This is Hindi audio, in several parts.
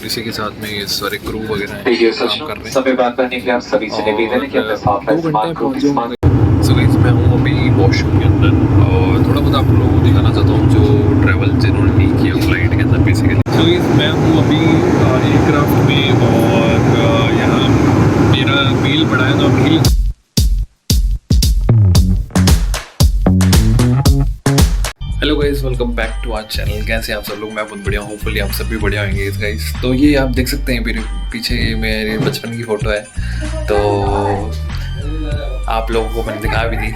इसी के साथ में ये सारे क्रू वगैरह हैं काम कर रहे हैं। समय बात करने के लिए आप सभी से निवेदन है कि अपने साथ 2 घंटे पहुँच जाऊँगा। सो गाइस मैं हूँ अभी वॉशरूम के अंदर और थोड़ा बहुत आप लोगों को दिखाना चाहता हूँ जो ट्रैवल जिन्होंने नहीं किया फ्लाइट के अंदर बेसिकली। सो गाइस मैं हूँ अभी एयरक्राफ्ट में और यहाँ मेरा मील पड़ा है तो मील hello guys, welcome back to our channel. कैसे हैं आप सब लोग? मैं बहुत बढ़िया हूँ, होपफुली आप सब भी बढ़िया होंगे गाइस। तो ये आप देख सकते हैं मेरे पीछे मेरे बचपन की फ़ोटो है, तो आप लोगों को मैंने दिखा भी दी,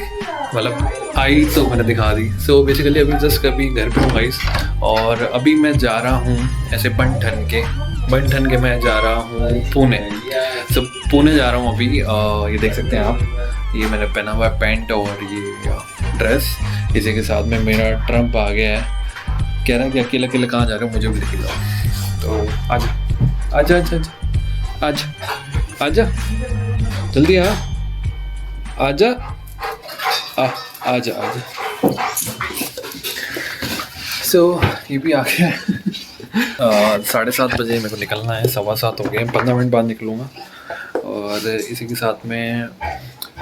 मतलब आई तो मैंने दिखा दी। सो बेसिकली अभी जस्ट कभी घर पे हूँ गाइस और अभी मैं जा रहा हूँ ऐसे बन ठन के मैं जा रहा हूँ पुणे। तो पुणे जा रहा हूँ अभी। ये देख सकते हैं आप, ये मैंने पहना हुआ है पैंट और ये ड्रेस। इसी के साथ में मेरा ट्रम्प आ गया है, कह रहा है कि अकेले अकेले कहाँ जा रहे हो, मुझे भी लेके जाओ। तो आजा आजा आजा आजा आजा जल्दी आजा आजा आजा। सो ये भी आ गया है। 7:30 बजे मेरे को निकलना है, 7:15 हो गए, 15 मिनट बाद निकलूँगा। और इसी के साथ में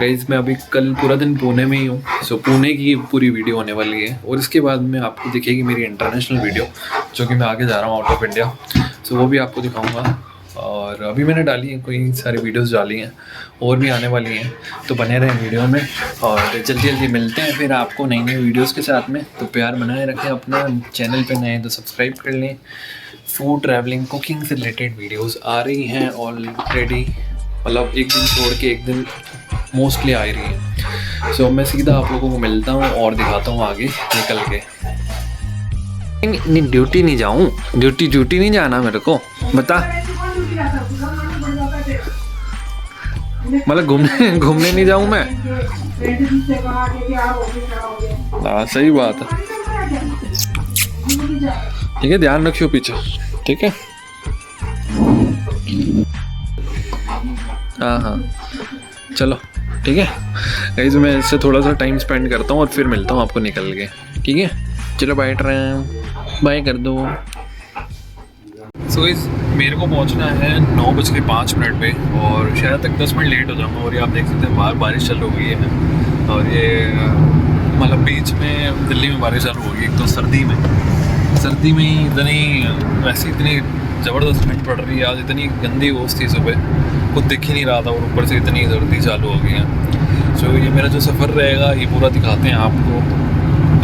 गाइस मैं अभी कल पूरा दिन पुणे में ही हूँ। सो पुणे की पूरी वीडियो होने वाली है और इसके बाद में आपको दिखेगी मेरी इंटरनेशनल वीडियो जो कि मैं आगे जा रहा हूँ आउट ऑफ इंडिया। सो वो भी आपको दिखाऊंगा। और अभी मैंने डाली है, कोई सारी वीडियोस डाली हैं और भी आने वाली हैं, तो बने रहें वीडियो में। और जल्दी जल्दी मिलते हैं फिर आपको नई नई वीडियोस के साथ में। तो प्यार बनाए रखें अपना, चैनल पे नए तो सब्सक्राइब कर लें। फूड ट्रैवलिंग कुकिंग से रिलेटेड वीडियोस आ रही हैं ऑलरेडी, मतलब एक दिन छोड़ के एक दिन मोस्टली आ ही रही है। सो मैं सीधा आप लोगों को मिलता हूँ और दिखाता हूँ आगे निकल के। नहीं ड्यूटी नहीं जाऊँ, ड्यूटी नहीं जाना मेरे को, बता। मतलब घूमने नहीं जाऊँ मैं? हाँ सही बात है, ठीक है, ध्यान रखियो पीछे, ठीक है। हाँ चलो ठीक है गाइस, मैं इससे थोड़ा सा टाइम स्पेंड करता हूँ और फिर मिलता हूँ आपको निकल के, ठीक है। चलो बाय ट्रेन, बाय कर दो। सो गाइस मेरे को पहुँचना है 9:05 पे और शायद तक 10 मिनट लेट हो जाऊँगा। और ये आप देख सकते हैं बाहर बारिश चालू हो गई है और ये मतलब बीच में दिल्ली में बारिश चालू हो गई। एक तो सर्दी में ही इतनी ज़बरदस्त ठंड पड़ रही है। आज इतनी गंदी ओस थी, सुबह कुछ दिख ही नहीं रहा था और ऊपर से इतनी सर्दी चालू हो गई है। सो ये मेरा जो सफ़र रहेगा ये पूरा दिखाते हैं आपको,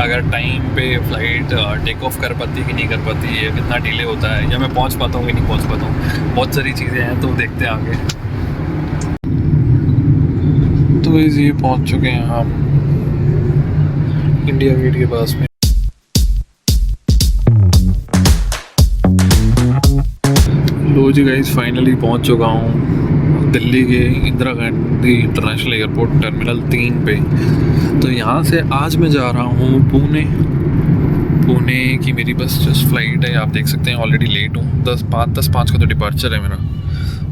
अगर टाइम पे फ़्लाइट टेक ऑफ कर पाती है कि नहीं कर पाती है, कितना डिले होता है, या मैं पहुंच पाता हूँ कि नहीं पहुंच पाता हूँ, बहुत सारी चीज़ें हैं, तो देखते हैं आगे। तो ये पहुंच चुके हैं हम इंडिया गेट के पास में। लो जी गाइस, फाइनली पहुंच चुका हूं दिल्ली के Indira Gandhi international airport terminal 3 पे। तो यहाँ से आज मैं जा रहा हूँ पुणे की मेरी बस जस्ट फ्लाइट है, आप देख सकते हैं ऑलरेडी लेट हूँ। 10:05 का तो डिपार्चर है मेरा।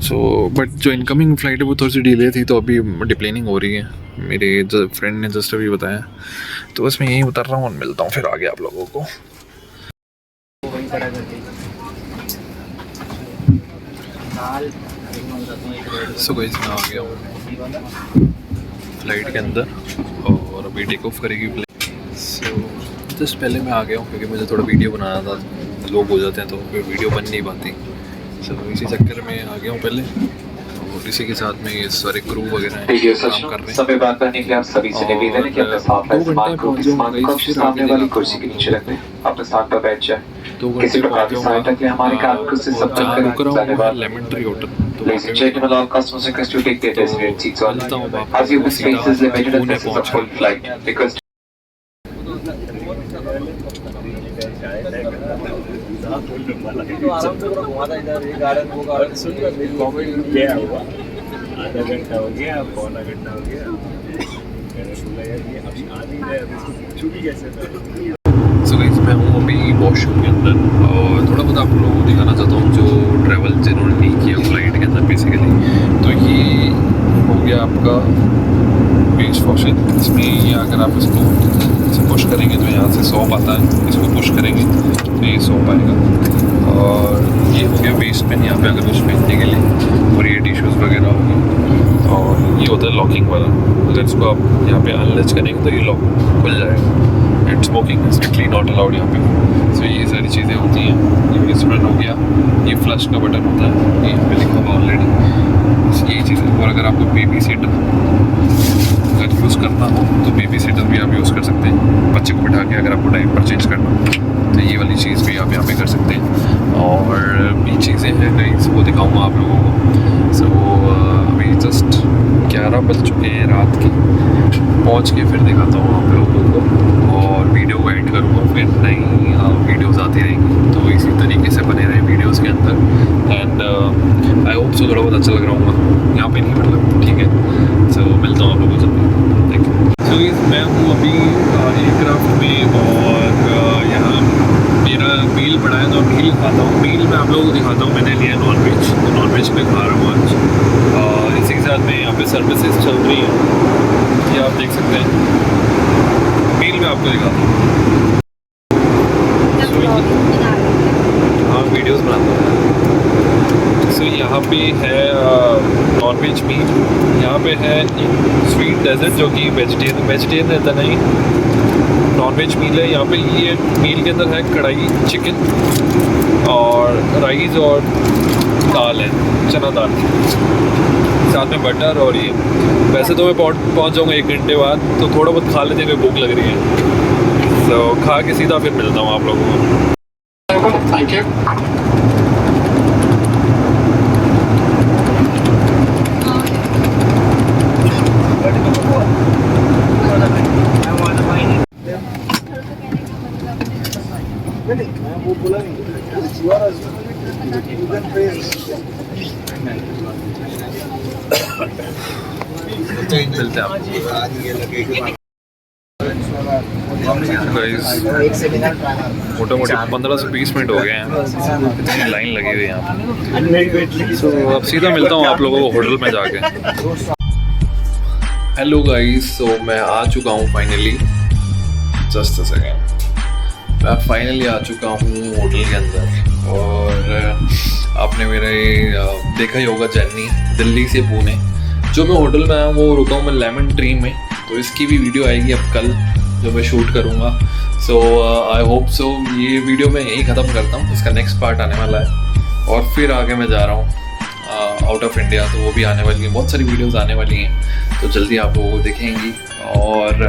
सो बट जो इनकमिंग फ़्लाइट है वो थोड़ी सी डिले थी, तो अभी डिप्लेनिंग हो रही है, मेरे फ्रेंड ने जस्ट अभी बताया। तो बस मैं यहीं उतर रहा हूँ और मिलता हूँ फिर आगे आप लोगों को। सो गाइस मैं आ गया हूँ फ्लाइट के अंदर और अभी टेक ऑफ करेगी फ्लाइट। सो जस्ट पहले मैं आ गया हूँ क्योंकि मुझे थोड़ा वीडियो बनाना था, लोग हो जाते हैं तो फिर वीडियो बन नहीं पाती। सो इसी चक्कर में आ गया हूँ पहले और इसी के साथ में ये सारे क्रू वगैरह हैं काम कर रहे हैं। समय बात करने के लिए आप सभी से निवेदन है कि अपने साथ सामने वाली कुर्सी के नीचे रखें, अपने साथ पर बैठ जाए। 2 किसी घंटे प्रकार की सहायता के लिए हमारे कार्य से संपर्क करें। धन्यवाद। Lemon tree hotel. Ladies and gentlemen, all customers request to take their designated seats only, as your space is limited and this is a full flight. Because आधा घंटा हो गया, पौना घंटा हो गया, सो गाइस मैं हूँ अभी वॉशरूम के अंदर और थोड़ा बहुत आप लोगों को दिखाना चाहता हूँ जो ट्रैवल जिन्होंने नहीं किया फ्लाइट के अंदर बेसिकली। तो ये हो गया आपका बेच वॉशिंग। इसमें ये अगर आप इसको पुश करेंगे तो यहाँ से सोप आता है, इसको पुश करेंगे तो ये सोप आएगा। और ये हो गया बेसमेंट, यहाँ पे अगर कुछ पहनने के लिए, और ये टिश्यूज़ वगैरह हो गए। और ये होता है लॉकिंग वाला, अगर इसको आप यहाँ पे अनलैच करेंगे तो ये लॉक खुल जाएगा। And smoking strictly not allowed यहाँ पे। सो ये सारी चीज़ें होती हैं। ये बेसमेंट हो गया, ये फ्लश का बटन होता है, ये यहाँ पे लिखा हुआ ऑलरेडी। बस यही चीज़ें। और अगर आपको बेबी सीटर अगर यूज़ करना हो तो बेबी सीटर भी आप यूज़ कर सकते हैं, बच्चे को बिठा के अगर आपको डायपर चेंज करना हो तो ये वाली चीज़ भी आप यहाँ पे कर सकते हैं। और भी चीज़ें हैं गाइस, वो दिखाऊंगा आप लोगों को। सो अभी जस्ट 11 बज चुके हैं रात के, पहुँच के फिर दिखाता हूँ आप लोगों को और वीडियो को एंड करूँगा। फिर नई वीडियोज़ आती रहेंगी, तो इसी तरीके से बने रहे वीडियोज़ के अंदर। एंड आई होप सो थोड़ा बहुत अच्छा लग रहा हूँ यहाँ पे, नहीं मतलब ठीक है। सो मिलता हूँ आप लोगों से, थैंक यू। सो मैं हूँ अभी एयरक्राफ्ट में और यहाँ मेरा मील पड़ा है, तो मील खाता हूँ। मील मैं आप लोगों को दिखाता हूँ, मैंने लिया नॉनवेज, तो नॉनवेज में खा रहा हूँ आज। और इसी के साथ में यहाँ पे सर्विसेज चल रही है, ये आप देख सकते हैं। मील में आपको दिखाता हूँ। हाँ वीडियोस बनाता हूँ। सो यहाँ पे है नॉनवेज मील, यहाँ पे है स्वीट डेजर्ट जो कि वेजिटेरियन रहता नहीं, नॉनवेज मील है। यहाँ पे ये मील के अंदर है कढ़ाई चिकन और राइस और दाल है, चना दाल, साथ में बटर। और ये वैसे तो मैं पहुँच जाऊँगा 1 घंटे बाद, तो थोड़ा बहुत खा लेते हैं, भूख लग रही है। तो खा के सीधा फिर मिलता हूँ आप लोगों को। Thank you. मिलते हैं मोटा मोटी 15 से 20 मिनट हो गए हैं, इतनी लाइन लगी हुई है यहाँ पे। तो अब सीधा मिलता हूँ आप लोगों को होटल में जाके। हेलो गाइस, सो मैं आ चुका हूँ फाइनली, जस्ट अ सेकेंड, मैं फाइनली आ चुका हूँ होटल के अंदर। और आपने मेरे देखा ही होगा जर्नी दिल्ली से पुणे, जो मैं होटल में आया हूँ वो रुका हूँ मैं लेमन ट्री में, तो इसकी भी वीडियो आएगी अब कल जो मैं शूट करूँगा। सो आई होप सो ये वीडियो मैं यहीं ख़त्म करता हूँ, इसका नेक्स्ट पार्ट आने वाला है। और फिर आगे मैं जा रहा हूँ आउट ऑफ इंडिया, तो वो भी आने वाली है, बहुत सारी वीडियोस आने वाली हैं, तो जल्दी आप लोगों को दिखेंगी। और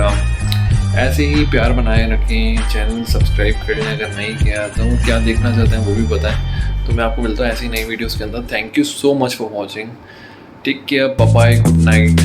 ऐसे ही प्यार बनाए रखें, चैनल सब्सक्राइब कर लें अगर नहीं किया, तो क्या देखना चाहते हैं वो भी बताएं। तो मैं आपको मिलता हूँ ऐसी नई वीडियोज़ के अंदर। Thank you so much for watching, take care, bye bye, good night.